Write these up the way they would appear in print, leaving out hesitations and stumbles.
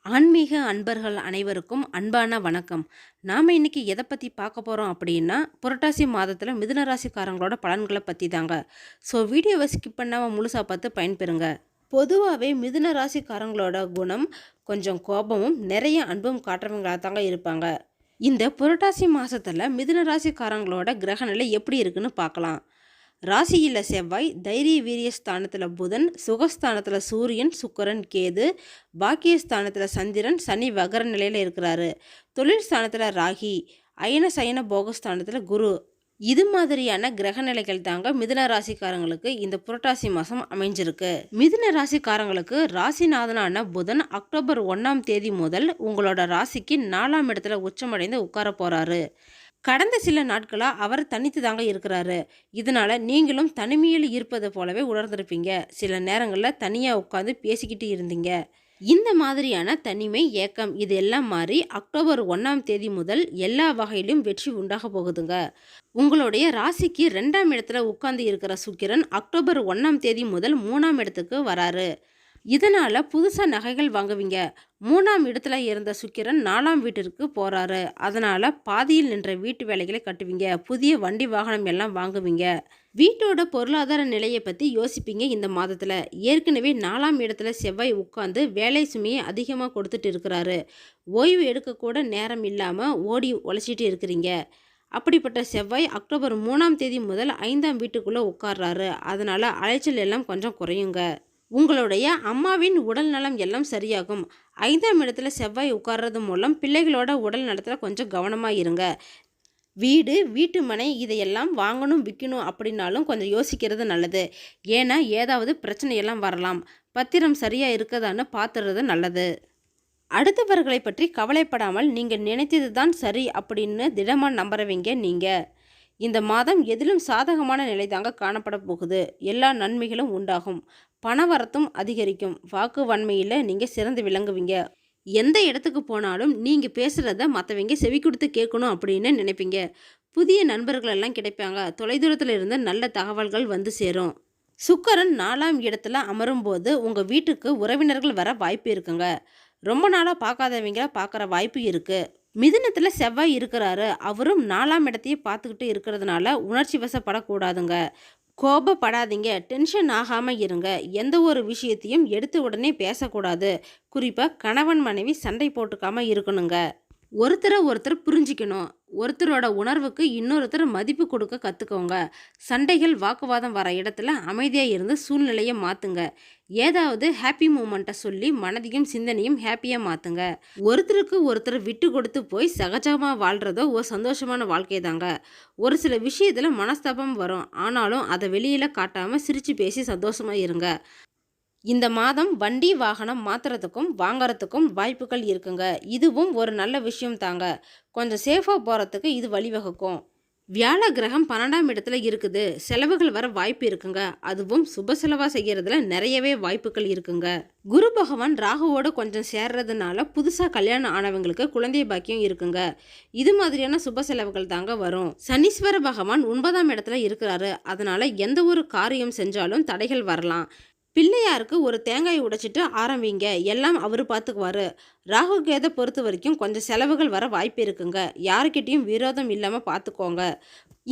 ஆன்மீக அன்பர்கள் அனைவருக்கும் அன்பான வணக்கம். நாம் இன்னைக்கு எதை பற்றி பார்க்க போகிறோம் அப்படின்னா, புரட்டாசி மாதத்தில் மிதுன ராசிக்காரங்களோட பலன்களை பற்றி தாங்க. ஸோ வீடியோவை ஸ்கிப் பண்ணாமல் முழுசாக பார்த்து பயன்பெறுங்க. பொதுவாகவே மிதுன ராசிக்காரங்களோட குணம் கொஞ்சம் கோபமும் நிறைய அன்பும் காட்டுறவங்களாக தாங்க இருப்பாங்க. இந்த புரட்டாசி மாதத்தில் மிதுன ராசிக்காரங்களோட கிரகநிலை எப்படி இருக்குன்னு பார்க்கலாம். ராசியில் செவ்வாய், தைரிய வீரிய ஸ்தானத்தில் புதன், சுகஸ்தானத்தில் சூரியன், சுக்கிரன், கேது, பாக்கியஸ்தானத்தில் சந்திரன், சனி வகர நிலையில் இருக்கிறாரு. தொழில் ஸ்தானத்தில் ராகி, அயன சயன போகஸ்தானத்தில் குரு. இது மாதிரியான கிரக நிலைகள் தாங்க மிதுன ராசிக்காரங்களுக்கு இந்த புரட்டாசி மாதம் அமைஞ்சிருக்கு. மிதுன ராசிக்காரங்களுக்கு ராசிநாதனான புதன் அக்டோபர் 1ஆம் தேதி முதல் உங்களோட ராசிக்கு 4ஆம் இடத்துல உச்சமடைந்து உட்கார போறாரு. கடந்த சில நாட்களாக அவர் தனித்து தாங்க இருக்கிறாரு. இதனால நீங்களும் தனிமையில் இருப்பது போலவே உணர்ந்திருப்பீங்க. சில நேரங்களில் தனியாக உட்காந்து பேசிக்கிட்டு இருந்தீங்க. இந்த மாதிரியான தனிமை, ஏக்கம் இது எல்லாம் மாறி அக்டோபர் 1ஆம் தேதி முதல் எல்லா வகையிலும் வெற்றி உண்டாக போகுதுங்க. உங்களுடைய ராசிக்கு 2ஆம் இடத்துல உட்கார்ந்து இருக்கிற சுக்கிரன் அக்டோபர் 1ஆம் தேதி முதல் 3ஆம் இடத்துக்கு வராரு. இதனால் புதுசாக நகைகள் வாங்குவீங்க. 3ஆம் இடத்துல இருந்த சுக்கிரன் 4ஆம் வீட்டிற்கு போகிறாரு. அதனால் பாதியில் நின்ற வீட்டு வேலைகளை கட்டுவீங்க. புதிய வண்டி வாகனம் எல்லாம் வாங்குவீங்க. வீட்டோட பொருளாதார நிலையை பற்றி யோசிப்பீங்க. இந்த மாதத்தில் ஏற்கனவே 4ஆம் இடத்துல செவ்வாய் உட்காந்து வேலை சுமையை அதிகமாக கொடுத்துட்டு இருக்கிறாரு. ஓய்வு எடுக்கக்கூட நேரம் இல்லாமல் ஓடி உழைச்சிட்டு இருக்கிறீங்க. அப்படிப்பட்ட செவ்வாய் அக்டோபர் 3ஆம் தேதி முதல் 5ஆம் வீட்டுக்குள்ளே உட்கார்றாரு. அதனால் அலைச்சல் எல்லாம் கொஞ்சம் குறையுங்க. உங்களுடைய அம்மாவின் உடல் நலம் எல்லாம் சரியாகும். 5ஆம் இடத்துல செவ்வாய் உட்கார்றது மூலம் பிள்ளைகளோட உடல் நலத்தில் கொஞ்சம் கவனமாக இருங்க. வீடு, வீட்டு மனை இதையெல்லாம் வாங்கணும் விற்கணும் அப்படின்னாலும் கொஞ்சம் யோசிக்கிறது நல்லது. ஏன்னா ஏதாவது பிரச்சனையெல்லாம் வரலாம். பத்திரம் சரியாக இருக்கதான்னு பார்த்துறது நல்லது. அடுத்தவர்களை பற்றி கவலைப்படாமல் நீங்கள் நினைத்தது தான் சரி அப்படின்னு திடமாக நம்புறவங்க நீங்கள். இந்த மாதம் எதிலும் சாதகமான நிலை தாங்க காணப்பட போகுது. எல்லா நன்மைகளும் உண்டாகும். பணவரத்தும் அதிகரிக்கும். வாக்கு வன்மையில் நீங்கள் சிறந்து விளங்குவீங்க. எந்த இடத்துக்கு போனாலும் நீங்கள் பேசுகிறத மற்றவங்க செவி கொடுத்து கேட்கணும் அப்படின்னு நினைப்பீங்க. புதிய நண்பர்கள் எல்லாம் கிடைப்பாங்க. தொலைதூரத்தில் இருந்து நல்ல தகவல்கள் வந்து சேரும். சுக்கிரன் 4ஆம் இடத்துல அமரும் போது உங்கள் வீட்டுக்கு உறவினர்கள் வர வாய்ப்பு இருக்குங்க. ரொம்ப நாளாக பார்க்காதவங்கள பார்க்குற வாய்ப்பு இருக்குது. மிதுனத்தில் செவ்வாய் இருக்கிறாரு. அவரும் 4ஆம் இடத்தையே பார்த்துக்கிட்டு இருக்கிறதுனால உணர்ச்சி வசப்படக்கூடாதுங்க. கோபப்படாதீங்க. டென்ஷன் ஆகாமல் இருங்க. எந்த ஒரு விஷயத்தையும் எடுத்து உடனே பேசக்கூடாது. குறிப்பாக கணவன் மனைவி சண்டை போட்டுக்காமல் இருக்கணுங்க. ஒருத்தரை ஒருத்தர் புரிஞ்சிக்கணும். ஒருத்தரோட உணர்வுக்கு இன்னொருத்தர் மதிப்பு கொடுக்க கற்றுக்கோங்க. சண்டைகள், வாக்குவாதம் வர இடத்துல அமைதியாக இருந்து சூழ்நிலையை மாற்றுங்க. ஏதாவது ஹாப்பி மூமெண்ட்டை சொல்லி மனதையும் சிந்தனையும் ஹாப்பியாக மாற்றுங்க. ஒருத்தருக்கு ஒருத்தர் விட்டு கொடுத்து போய் சகஜமாக வாழ்கிறதோ ஒரு சந்தோஷமான வாழ்க்கை தாங்க. ஒரு சில விஷயத்தில் மனஸ்தாபம் வரும். ஆனாலும் அதை வெளியில் காட்டாமல் சிரித்து பேசி சந்தோஷமாக இருங்க. இந்த மாதம் வண்டி வாகனம் மாற்றுறதுக்கும் வாங்கறதுக்கும் வாய்ப்புகள் இருக்குங்க. இதுவும் ஒரு நல்ல விஷயம் தாங்க. கொஞ்சம் சேஃபாக போகிறதுக்கு இது வழிவகுக்கும். வியாழ கிரகம் 12ஆம் இடத்துல இருக்குது. செலவுகள் வர வாய்ப்பு இருக்குங்க. அதுவும் சுப செலவாக செய்கிறதுல நிறையவே வாய்ப்புகள் இருக்குங்க. குரு பகவான் ராகுவோடு கொஞ்சம் சேர்றதுனால புதுசாக கல்யாணம் ஆனவங்களுக்கு குழந்தை பாக்கியம் இருக்குங்க. இது மாதிரியான சுப செலவுகள் தாங்க வரும். சனீஸ்வர பகவான் 9ஆம் இடத்துல இருக்கிறாரு. அதனால எந்த ஒரு காரியம் செஞ்சாலும் தடைகள் வரலாம். பிள்ளையாருக்கு ஒரு தேங்காய் உடைச்சிட்டு ஆரம்பிங்க. எல்லாம் அவர் பார்த்துக்குவாரு. ராகு கேதை பொறுத்த வரைக்கும் கொஞ்சம் செலவுகள் வர வாய்ப்பு இருக்குங்க. யாருக்கிட்டையும் விரோதம் இல்லாமல் பார்த்துக்கோங்க.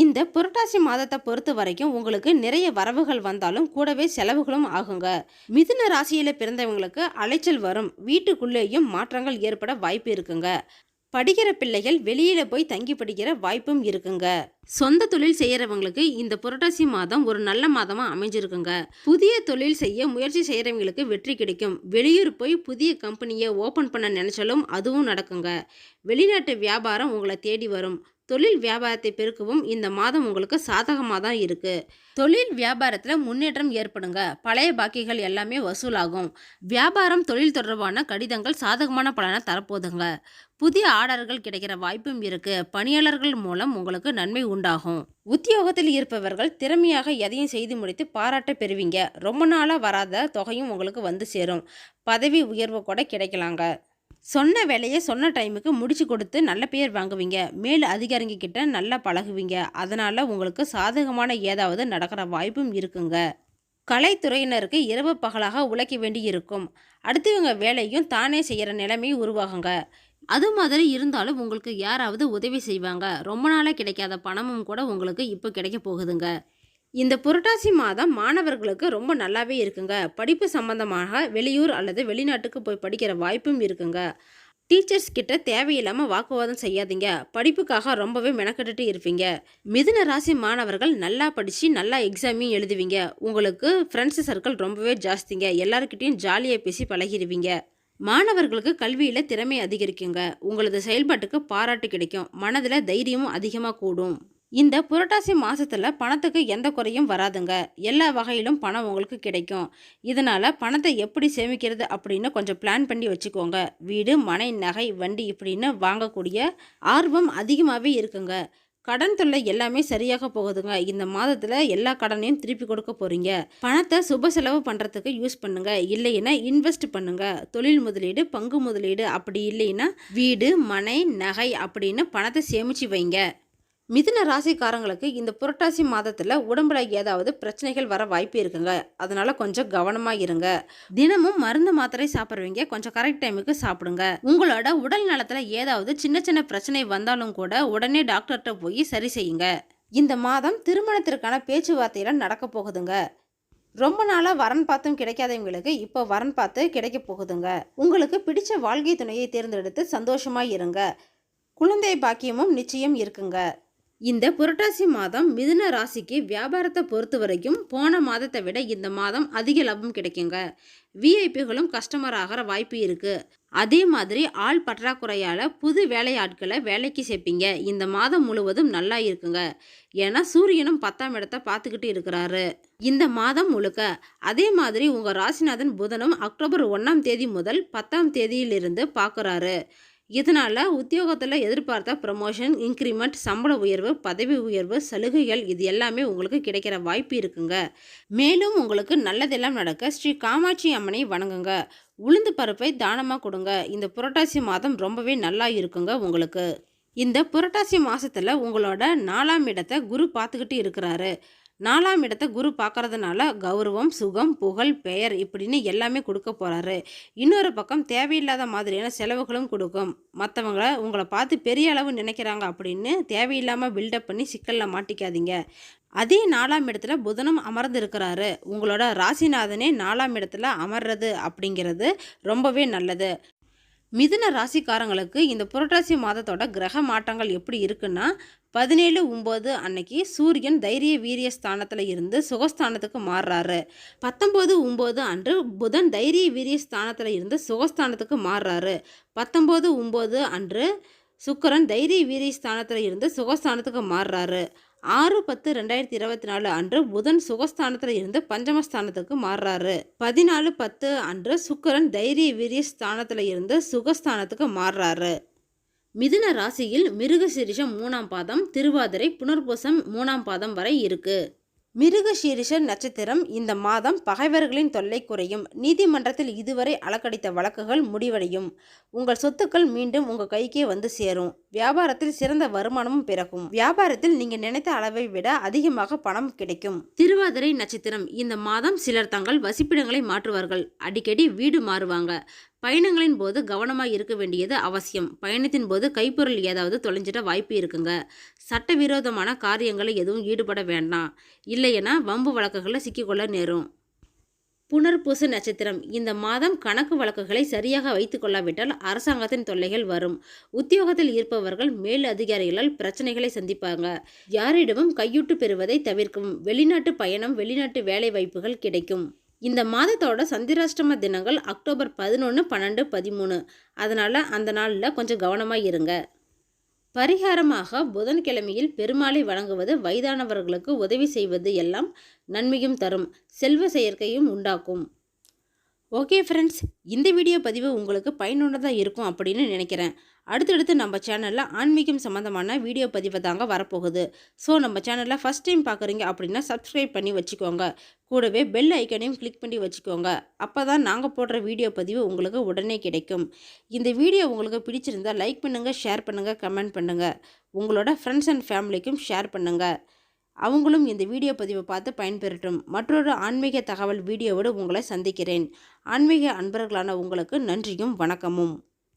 இந்த புரட்டாசி மாதத்தை பொறுத்த வரைக்கும் உங்களுக்கு நிறைய வரவுகள் வந்தாலும் கூடவே செலவுகளும் ஆகுங்க. மிதுன ராசியில் பிறந்தவங்களுக்கு அலைச்சல் வரும். வீட்டுக்குள்ளேயும் மாற்றங்கள் ஏற்பட வாய்ப்பு இருக்குங்க. படிக்கிற பிள்ளைகள் வெளியில் போய் தங்கி படிக்கிற வாய்ப்பும் இருக்குங்க. சொந்த தொழில் செய்கிறவங்களுக்கு இந்த புரட்டாசி மாதம் ஒரு நல்ல மாதமாக அமைஞ்சிருக்குங்க. புதிய தொழில் செய்ய முயற்சி செய்கிறவங்களுக்கு வெற்றி கிடைக்கும். வெளியூர் போய் புதிய கம்பெனியை ஓப்பன் பண்ண நினச்சாலும் அதுவும் நடக்குங்க. வெளிநாட்டு வியாபாரம் உங்களை தேடி வரும். தொழில் வியாபாரத்தை பெருக்கவும் இந்த மாதம் உங்களுக்கு சாதகமாக தான் இருக்குது. தொழில் வியாபாரத்தில் முன்னேற்றம் ஏற்படுங்க. பழைய பாக்கிகள் எல்லாமே வசூலாகும். வியாபாரம், தொழில் தொடர்பான கடிதங்கள் சாதகமான பலனை தரப்போதுங்க. புதிய ஆர்டர்கள் கிடைக்கிற வாய்ப்பும் இருக்கு. பணியாளர்கள் மூலம் உங்களுக்கு நன்மை உண்டாகும். உத்தியோகத்தில் இருப்பவர்கள் திறமையாக எதையும் செய்து முடித்து பாராட்ட பெறுவீங்க. ரொம்ப நாளாக வராத தொகையும் உங்களுக்கு வந்து சேரும். பதவி உயர்வு கூட கிடைக்கலாங்க. சொன்ன வேலையை சொன்ன டைமுக்கு முடிச்சு கொடுத்து நல்ல பெயர் வாங்குவீங்க. மேல் அதிகாரிங்க கிட்ட நல்லா பழகுவீங்க. அதனால உங்களுக்கு சாதகமான ஏதாவது நடக்கிற வாய்ப்பும் இருக்குங்க. கலைத்துறையினருக்கு இரவு பகலாக உழைக்க வேண்டி இருக்கும். அடுத்தவங்க வேலையும் தானே செய்கிற நிலைமை உருவாகுங்க. அது மாதிரி இருந்தாலும் உங்களுக்கு யாராவது உதவி செய்வாங்க. ரொம்ப நாளாக கிடைக்காத பணமும் கூட உங்களுக்கு இப்போ கிடைக்க போகுதுங்க. இந்த புரட்டாசி மாதம் மாணவர்களுக்கு ரொம்ப நல்லாவே இருக்குங்க. படிப்பு சம்பந்தமாக வெளியூர் அல்லது வெளிநாட்டுக்கு போய் படிக்கிற வாய்ப்பும் இருக்குங்க. டீச்சர்ஸ் கிட்ட தேவையில்லாமல் வாக்குவாதம் செய்யாதீங்க. படிப்புக்காக ரொம்பவே மெனக்கெட்டுட்டு இருப்பீங்க. மிதுன ராசி மாணவர்கள் நல்லா படித்து நல்லா எக்ஸாமையும் எழுதுவீங்க. உங்களுக்கு ஃப்ரெண்ட்ஸ் சர்க்கிள் ரொம்பவே ஜாஸ்திங்க. எல்லாருக்கிட்டையும் ஜாலியாக பேசி பழகிடுவீங்க. மாணவர்களுக்கு கல்வியில் திறமை அதிகரிக்குங்க. உங்களது செயல்பாட்டுக்கு பாராட்டு கிடைக்கும். மனதில் தைரியமும் அதிகமாக கூடும். இந்த புரட்டாசி மாதத்தில் பணத்துக்கு எந்த குறையும் வராதுங்க. எல்லா வகையிலும் பணம் உங்களுக்கு கிடைக்கும். இதனால் பணத்தை எப்படி சேமிக்கிறது அப்படின்னு கொஞ்சம் பிளான் பண்ணி வச்சுக்கோங்க. வீடு, மனை, நகை, வண்டி இப்படின்னு வாங்கக்கூடிய ஆர்வம் அதிகமாகவே இருக்குங்க. கடன் தொல்லை எல்லாமே சரியாக போகுதுங்க. இந்த மாதத்தில் எல்லா கடனையும் திருப்பி கொடுக்க போகிறீங்க. பணத்தை சுப செலவு பண்ணுறதுக்கு யூஸ் பண்ணுங்க. இல்லைன்னா இன்வெஸ்ட் பண்ணுங்க. தொழில் முதலீடு, பங்கு முதலீடு, அப்படி இல்லைன்னா வீடு, மனை, நகை அப்படின்னு பணத்தை சேமித்து வைங்க. மிதுன ராசிக்காரங்களுக்கு இந்த புரட்டாசி மாதத்தில் உடம்புல ஏதாவது பிரச்சனைகள் வர வாய்ப்பு இருக்குங்க. அதனால கொஞ்சம் கவனமாக இருங்க. தினமும் மருந்து மாத்திரை சாப்பிட்றவங்க கொஞ்சம் கரெக்ட் டைமுக்கு சாப்பிடுங்க. உங்களோட உடல் நலத்தில் ஏதாவது சின்ன சின்ன பிரச்சனை வந்தாலும் கூட உடனே டாக்டர்கிட்ட போய் சரி செய்யுங்க. இந்த மாதம் திருமணத்திற்கான பேச்சுவார்த்தையெல்லாம் நடக்க போகுதுங்க. ரொம்ப நாளாக வரன் பார்த்தும் கிடைக்காதவங்களுக்கு இப்போ வரன் பார்த்து கிடைக்க போகுதுங்க. உங்களுக்கு பிடிச்ச வாழ்க்கை துணையை தேர்ந்தெடுத்து சந்தோஷமாக இருங்க. குழந்தை பாக்கியமும் நிச்சயம் இருக்குங்க. இந்த புரட்டாசி மாதம் மிதுன ராசிக்கு வியாபாரத்தை பொறுத்த வரைக்கும் போன மாதத்தை விட இந்த மாதம் அதிக லாபம் கிடைக்குங்க. விஐபிகளும் கஸ்டமர் ஆகிற வாய்ப்பு இருக்கு. அதே மாதிரி ஆள் பற்றாக்குறையால் புது வேலையாட்களை வேலைக்கு சேர்ப்பீங்க. இந்த மாதம் முழுவதும் நல்லா இருக்குங்க. ஏன்னா சூரியனும் 10ஆம் இடத்தை பார்த்துக்கிட்டு இருக்கிறாரு இந்த மாதம் முழுக்க. அதே மாதிரி உங்கள் ராசிநாதன் புதனும் அக்டோபர் 1ஆம் தேதி முதல் 10ஆம் தேதியிலிருந்து பார்க்குறாரு. இதனால் உத்தியோகத்தில் எதிர்பார்த்த ப்ரமோஷன், இன்க்ரிமெண்ட், சம்பள உயர்வு, பதவி உயர்வு, சலுகைகள் இது எல்லாமே உங்களுக்கு கிடைக்கிற வாய்ப்பு இருக்குங்க. மேலும் உங்களுக்கு நல்லதெல்லாம் நடக்க ஸ்ரீ காமாட்சி அம்மனை வணங்குங்க. உளுந்து பருப்பை தானமாக கொடுங்க. இந்த புரட்டாசி மாதம் ரொம்பவே நல்லா இருக்குங்க உங்களுக்கு. இந்த புரட்டாசி மாதத்தில் உங்களோட 4ஆம் இடத்தை குரு பார்த்துக்கிட்டு இருக்கிறாரு. 4ஆம் இடத்தை குரு பார்க்கறதுனால கௌரவம், சுகம், புகழ், பெயர் இப்படின்னு எல்லாமே கொடுக்க போகிறாரு. இன்னொரு பக்கம் தேவையில்லாத மாதிரியான செலவுகளும் கொடுக்கும். மற்றவங்கள உங்களை பார்த்து பெரிய அளவு நினைக்கிறாங்க அப்படின்னு தேவையில்லாமல் பில்டப் பண்ணி சிக்கலில் மாட்டிக்காதீங்க. அதே 4ஆம் இடத்துல புதனும் அமர்ந்து இருக்கிறாரு. உங்களோட ராசிநாதனே 4ஆம் இடத்துல அமர்றது அப்படிங்கிறது ரொம்பவே நல்லது. மிதுன ராசிக்காரங்களுக்கு இந்த புரட்டாசி மாதத்தோட கிரக மாற்றங்கள் எப்படி இருக்குன்னா, 17/9 அன்னைக்கு சூரியன் தைரிய வீரிய ஸ்தானத்தில் இருந்து சுகஸ்தானத்துக்கு மாறுறாரு. 19/9 அன்று புதன் தைரிய வீரிய ஸ்தானத்தில் இருந்து சுகஸ்தானத்துக்கு மாறுறாரு. 19/9 அன்று சுக்கிரன் தைரிய வீரிய ஸ்தானத்தில் இருந்து சுகஸ்தானத்துக்கு மாறுறாரு. 6/10/2024 அன்று புதன் சுகஸ்தானத்தில் இருந்து பஞ்சமஸ்தானத்துக்கு மாறுறாரு. 14/10 அன்று சுக்கிரன் தைரிய வீரிய ஸ்தானத்தில் இருந்து சுகஸ்தானத்துக்கு மாறுறாரு. மிதுன ராசியில் மிருகசீரிஷம் 3ஆம் பாதம், திருவாதிரை, புனர்பூசம் 3ஆம் பாதம் வரை இருக்கு. மிருகசீரிஷ நட்சத்திரம் இந்த மாதம் பகைவர்களின் தொல்லை குறையும். நீதிமன்றத்தில் இதுவரை அலக்கடித்த வழக்குகள் முடிவடையும். உங்கள் சொத்துக்கள் மீண்டும் உங்கள் கைக்கே வந்து சேரும். வியாபாரத்தில் சிறந்த வருமானமும் பிறக்கும். வியாபாரத்தில் நீங்கள் நினைத்த அளவை விட அதிகமாக பணம் கிடைக்கும். திருவாதிரை நட்சத்திரம் இந்த மாதம் சிலர் தங்கள் வசிப்பிடங்களை மாற்றுவார்கள். அடிக்கடி வீடு மாறுவாங்க. பயணங்களின் போது கவனமாக இருக்க வேண்டியது அவசியம். பயணத்தின் போது கைப்பொருள் ஏதாவது தொலைஞ்சிட வாய்ப்பு இருக்குங்க. சட்டவிரோதமான காரியங்களை எதுவும் ஈடுபட வேண்டாம். இல்லைன்னா வம்பு வழக்குகளில் சிக்கிக்கொள்ள நேரும். புனர்பூச நட்சத்திரம் இந்த மாதம் கணக்கு வழக்குகளை சரியாக வைத்து கொள்ளாவிட்டால் அரசாங்கத்தின் தொல்லைகள் வரும். உத்தியோகத்தில் இருப்பவர்கள் மேல் அதிகாரிகளால் பிரச்சனைகளை சந்திப்பாங்க. யாரிடமும் கையூட்டு பெறுவதை தவிர்க்கவும். வெளிநாட்டு பயணம், வெளிநாட்டு வேலை வாய்ப்புகள் கிடைக்கும். இந்த மாதத்தோட சந்திராஷ்டம தினங்கள் அக்டோபர் 11, 12, 13. அதனால் அந்த நாளில் கொஞ்சம் கவனமாக இருங்க. பரிகாரமாக புதன்கிழமையில் பெருமாளை வணங்குவது, வயதானவர்களுக்கு உதவி செய்வது எல்லாம் நன்மையும் தரும். செல்வ சேர்க்கையும் உண்டாக்கும். ஓகே ஃப்ரெண்ட்ஸ், இந்த வீடியோ பதிவு உங்களுக்கு பயனுள்ளதாக இருக்கும் அப்படின்னு நினைக்கிறேன். அடுத்தடுத்து நம்ம சேனலில் ஆன்மீகம் சம்மந்தமான வீடியோ பதிவு தாங்க வரப்போகுது. ஸோ நம்ம சேனலில் ஃபஸ்ட் டைம் பார்க்குறீங்க அப்படின்னா சப்ஸ்கிரைப் பண்ணி வச்சுக்கோங்க. கூடவே பெல் ஐக்கனையும் கிளிக் பண்ணி வச்சுக்கோங்க. அப்போ தான் நாங்கள் போடுற வீடியோ பதிவு உங்களுக்கு உடனே கிடைக்கும். இந்த வீடியோ உங்களுக்கு பிடிச்சிருந்தால் லைக் பண்ணுங்கள், ஷேர் பண்ணுங்கள், கமெண்ட் பண்ணுங்கள். உங்களோட ஃப்ரெண்ட்ஸ் அண்ட் ஃபேமிலிக்கும் ஷேர் பண்ணுங்கள். அவங்களும் இந்த வீடியோ பதிவை பார்த்து பயன்பெறட்டும். மற்றொரு ஆன்மீக தகவல் வீடியோவோடு உங்களை சந்திக்கிறேன். ஆன்மீக அன்பர்களான உங்களுக்கு நன்றியும் வணக்கமும்.